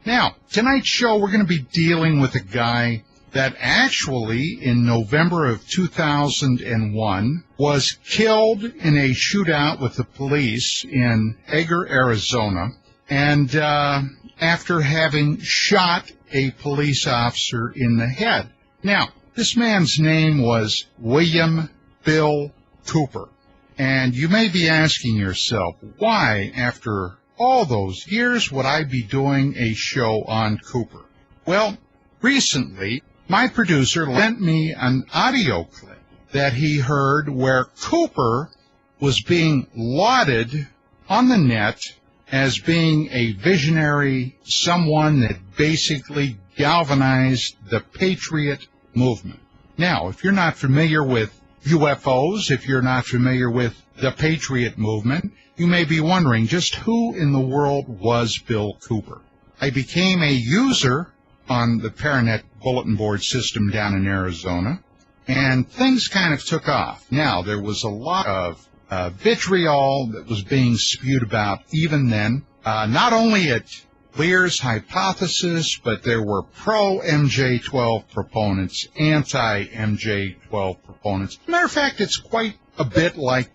Now, tonight's show, we're going to be dealing with a guy that actually, in November of 2001, was killed in a shootout with the police in Edgar, Arizona, and after having shot a police officer in the head. Now, this man's name was William Bill Cooper, and you may be asking yourself, why, after all those years, would I be doing a show on Cooper? Well, recently, my producer lent me an audio clip that he heard where Cooper was being lauded on the net as being a visionary, someone that basically galvanized the Patriot movement. Now, if you're not familiar with UFOs, if you're not familiar with the Patriot movement, you may be wondering just who in the world was Bill Cooper. I became a user on the Paranet bulletin board system down in Arizona, and things kind of took off. Now, there was a lot of vitriol that was being spewed about even then, not only at Lear's hypothesis, but there were pro-MJ-12 proponents, anti-MJ-12 proponents. Matter of fact, it's quite a bit like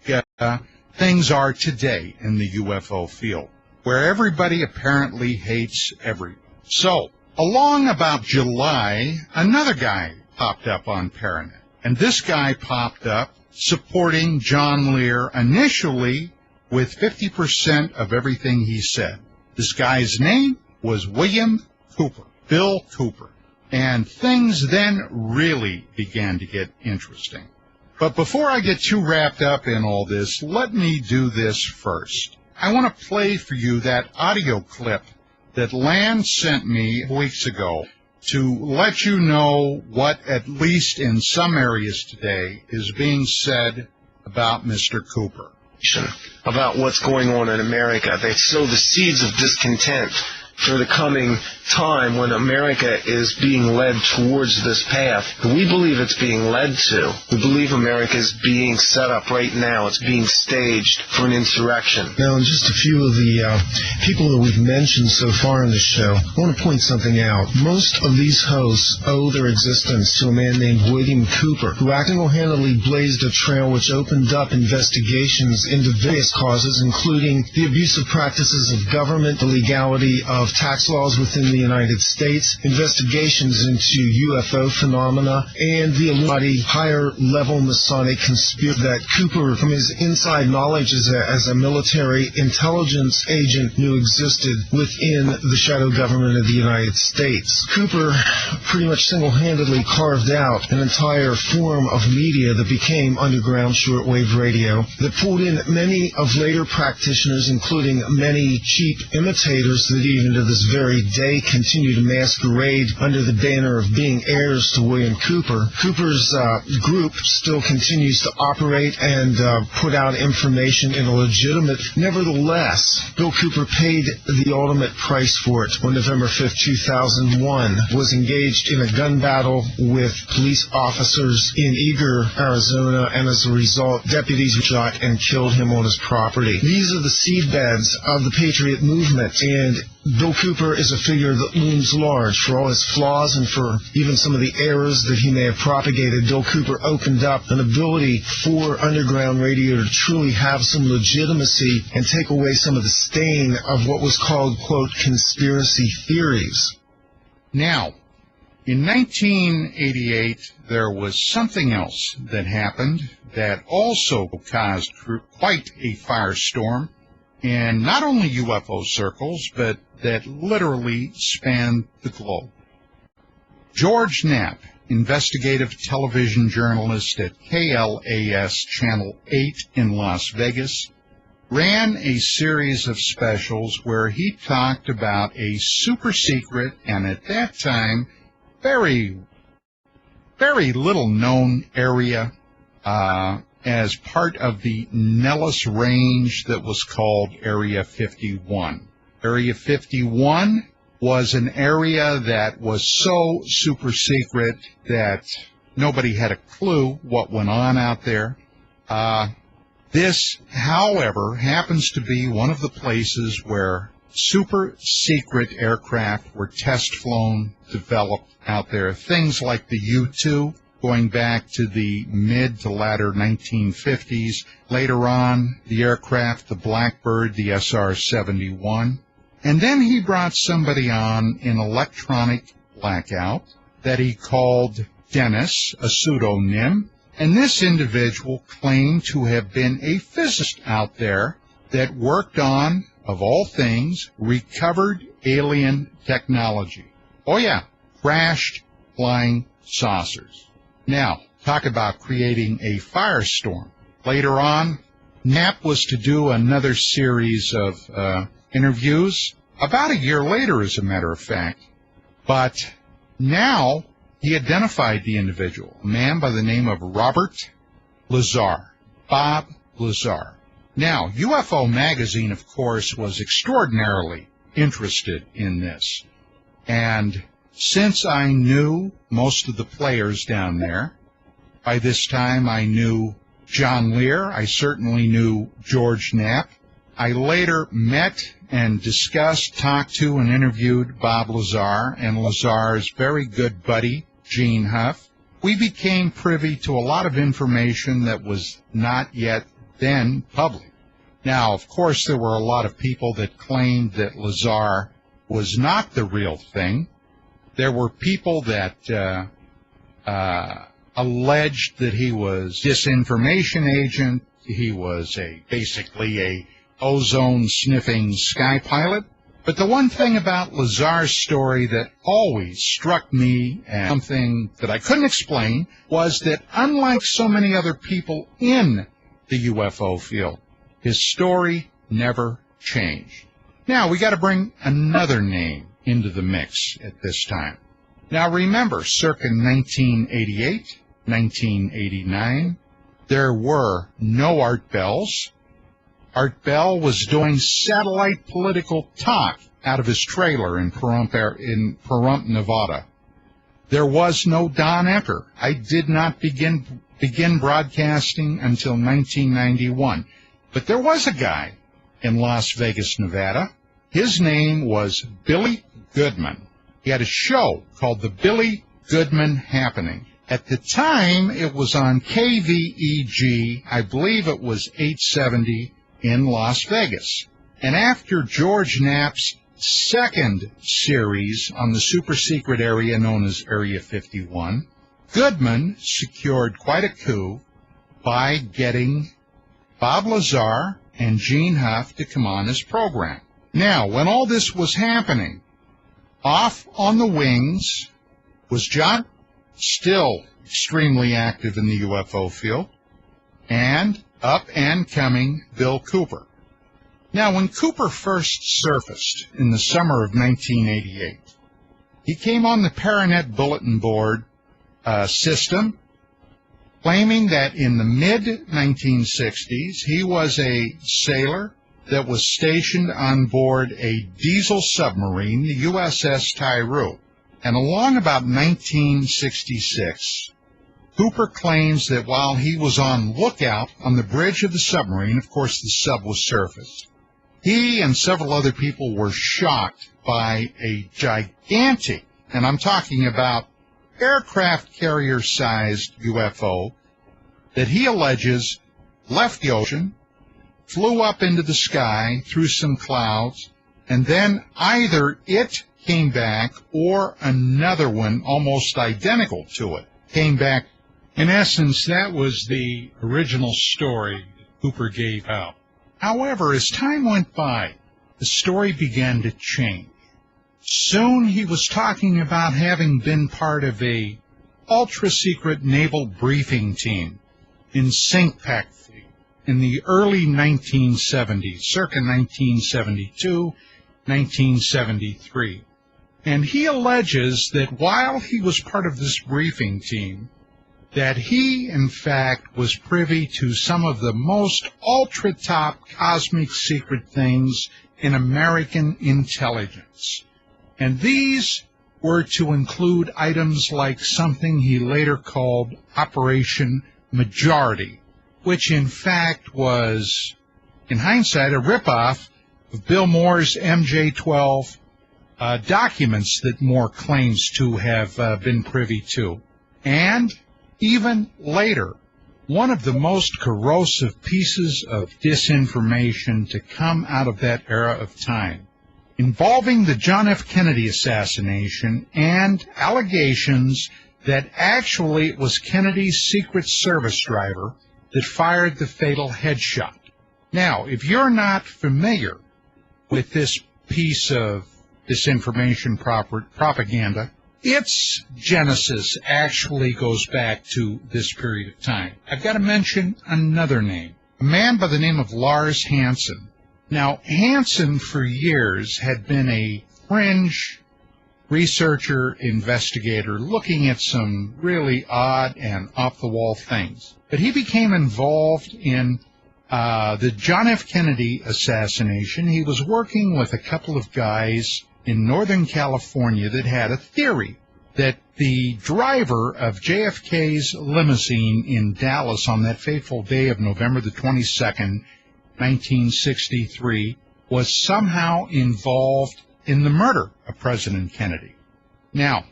things are today in the UFO field, where everybody apparently hates everyone. So, along about July, another guy popped up on Paranet, and this guy popped up supporting John Lear initially with 50% of everything he said. This guy's name was William Cooper, Bill Cooper, and things then really began to get interesting. But before I get too wrapped up in all this, let me do this first. I want to play for you that audio clip that Lan sent me weeks ago to let you know what, at least in some areas today, is being said about Mr. Cooper. About what's going on in America. They sow the seeds of discontent for the coming time when America is being led towards this path that we believe it's being led to. We believe America is being set up right now. It's being staged for an insurrection. Now, in just a few of the people that we've mentioned so far in the show, I want to point something out. Most of these hosts owe their existence to a man named William Cooper, who single-handedly blazed a trail which opened up investigations into various causes, including the abusive practices of government, the legality of tax laws within the United States, investigations into UFO phenomena, and the Illuminati higher-level Masonic conspiracy that Cooper, from his inside knowledge as a military intelligence agent, knew existed within the shadow government of the United States. Cooper pretty much single-handedly carved out an entire form of media that became underground shortwave radio that pulled in many of later practitioners, including many cheap imitators that even to this very day continue to masquerade under the banner of being heirs to William Cooper. Cooper's group still continues to operate and put out information in a legitimate. Nevertheless, Bill Cooper paid the ultimate price for it when November 5th, 2001 was engaged in a gun battle with police officers in Eagar, Arizona, and as a result, deputies shot and killed him on his property. These are the seedbeds of the Patriot movement, and Bill Cooper is a figure that looms large. For all his flaws and for even some of the errors that he may have propagated, Bill Cooper opened up an ability for underground radio to truly have some legitimacy and take away some of the stain of what was called, quote, conspiracy theories. Now, in 1988, there was something else that happened that also caused quite a firestorm in not only UFO circles, but that literally spanned the globe. George Knapp, investigative television journalist at KLAS Channel 8 in Las Vegas, ran a series of specials where he talked about a super secret and at that time very, very little known area as part of the Nellis Range that was called Area 51. Area 51 was an area that was so super secret that nobody had a clue what went on out there. This, however, happens to be one of the places where super secret aircraft were test flown, developed out there. Things like the U-2, going back to the mid to latter 1950s. Later on, the aircraft, the Blackbird, the SR-71. And then he brought somebody on in electronic blackout that he called Dennis, a pseudonym. And this individual claimed to have been a physicist out there that worked on, of all things, recovered alien technology. Oh yeah, crashed flying saucers. Now, talk about creating a firestorm. Later on, Knapp was to do another series of interviews, about a year later, as a matter of fact. But now he identified the individual, a man by the name of Robert Lazar, Bob Lazar. Now, UFO Magazine, of course, was extraordinarily interested in this. And since I knew most of the players down there, by this time I knew John Lear, I certainly knew George Knapp. I later met and discussed, talked to, and interviewed Bob Lazar and Lazar's very good buddy, Gene Huff. We became privy to a lot of information that was not yet then public. Now, of course, there were a lot of people that claimed that Lazar was not the real thing. There were people that alleged that he was disinformation agent. He was basically a ozone-sniffing sky pilot. But the one thing about Lazar's story that always struck me as something that I couldn't explain was that unlike so many other people in the UFO field, his story never changed. Now, we got to bring another name into the mix at this time. Now, remember, circa 1988, 1989, there were no Art Bells. Art Bell was doing satellite political talk out of his trailer in Pahrump, Nevada. There was no Don Ecker. I did not begin broadcasting until 1991. But there was a guy in Las Vegas, Nevada. His name was Billy Goodman. He had a show called The Billy Goodman Happening. At the time, it was on KVEG. I believe it was 870 in Las Vegas. And after George Knapp's second series on the super secret area known as Area 51, Goodman secured quite a coup by getting Bob Lazar and Gene Huff to come on his program. Now, when all this was happening, off on the wings was John, still extremely active in the UFO field, and up and coming Bill Cooper. Now, when Cooper first surfaced in the summer of 1988, he came on the Paranet bulletin board system, claiming that in the mid-1960s, he was a sailor that was stationed on board a diesel submarine, the USS Tyru. And along about 1966, Cooper claims that while he was on lookout on the bridge of the submarine, of course the sub was surfaced, he and several other people were shocked by a gigantic, and I'm talking about aircraft carrier-sized UFO that he alleges left the ocean, flew up into the sky through some clouds, and then either it came back or another one almost identical to it came back. In essence, that was the original story that Cooper gave out. However, as time went by, the story began to change. Soon he was talking about having been part of a ultra-secret naval briefing team in CINCPAC fleet in the early 1970s, circa 1972, 1973. And he alleges that while he was part of this briefing team, that he, in fact, was privy to some of the most ultra-top cosmic secret things in American intelligence. And these were to include items like something he later called Operation Majority, which in fact was, in hindsight, a ripoff of Bill Moore's MJ-12 documents that Moore claims to have been privy to. And even later, one of the most corrosive pieces of disinformation to come out of that era of time, involving the John F. Kennedy assassination and allegations that actually it was Kennedy's Secret Service driver that fired the fatal headshot. Now, if you're not familiar with this piece of disinformation propaganda, its genesis actually goes back to this period of time. I've got to mention another name, a man by the name of Lars Hansen. Now, Hansen for years had been a fringe researcher, investigator, looking at some really odd and off-the-wall things. But he became involved in the John F. Kennedy assassination. He was working with a couple of guys in Northern California that had a theory that the driver of JFK's limousine in Dallas on that fateful day of November the 22nd, 1963, was somehow involved in the murder of President Kennedy. Now,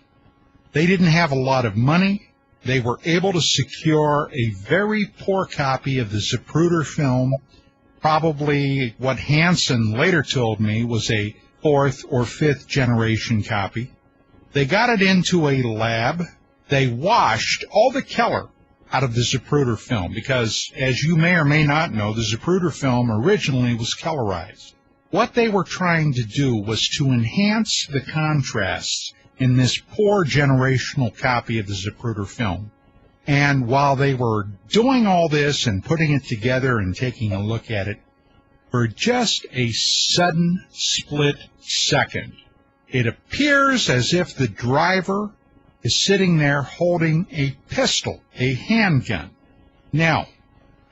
they didn't have a lot of money. They were able to secure a very poor copy of the Zapruder film, probably what Hansen later told me was a fourth or fifth generation copy. They got it into a lab. They washed all the color out of the Zapruder film because, as you may or may not know, the Zapruder film originally was colorized. What they were trying to do was to enhance the contrasts in this poor generational copy of the Zapruder film. And while they were doing all this and putting it together and taking a look at it, for just a sudden split second, it appears as if the driver is sitting there holding a pistol, a handgun. Now,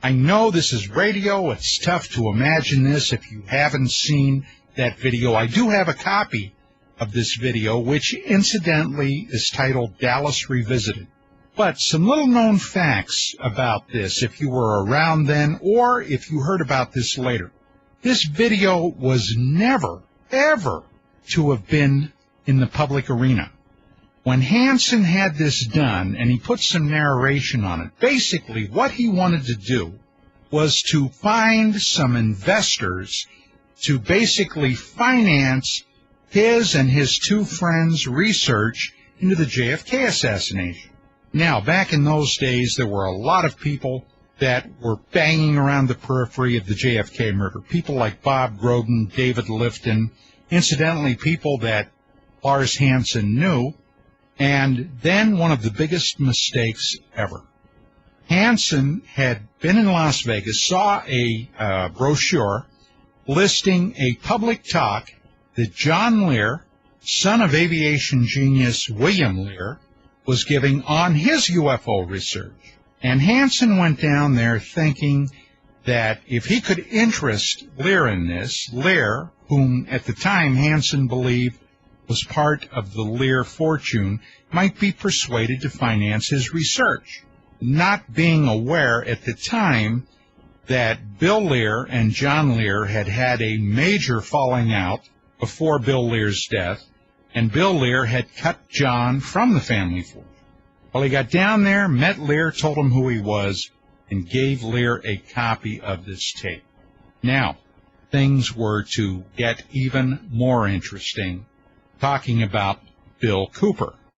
I know this is radio. It's tough to imagine this if you haven't seen that video. I do have a copy of this video, which incidentally is titled Dallas Revisited. But some little-known facts about this, if you were around then or if you heard about this later. This video was never, ever to have been in the public arena. When Hansen had this done, and he put some narration on it, basically what he wanted to do was to find some investors to basically finance his and his two friends' research into the JFK assassination. Now, back in those days, there were a lot of people that were banging around the periphery of the JFK murder. People like Bob Groden, David Lifton, incidentally, people that Lars Hansen knew, and then one of the biggest mistakes ever. Hansen had been in Las Vegas, saw a brochure listing a public talk that John Lear, son of aviation genius William Lear, was giving on his UFO research. And Hansen went down there thinking that if he could interest Lear in this, Lear, whom at the time Hansen believed was part of the Lear fortune, might be persuaded to finance his research, not being aware at the time that Bill Lear and John Lear had had a major falling out before Bill Lear's death, and Bill Lear had cut John from the family fortune. Well, he got down there, met Lear, told him who he was, and gave Lear a copy of this tape. Now, things were to get even more interesting, talking about Bill Cooper.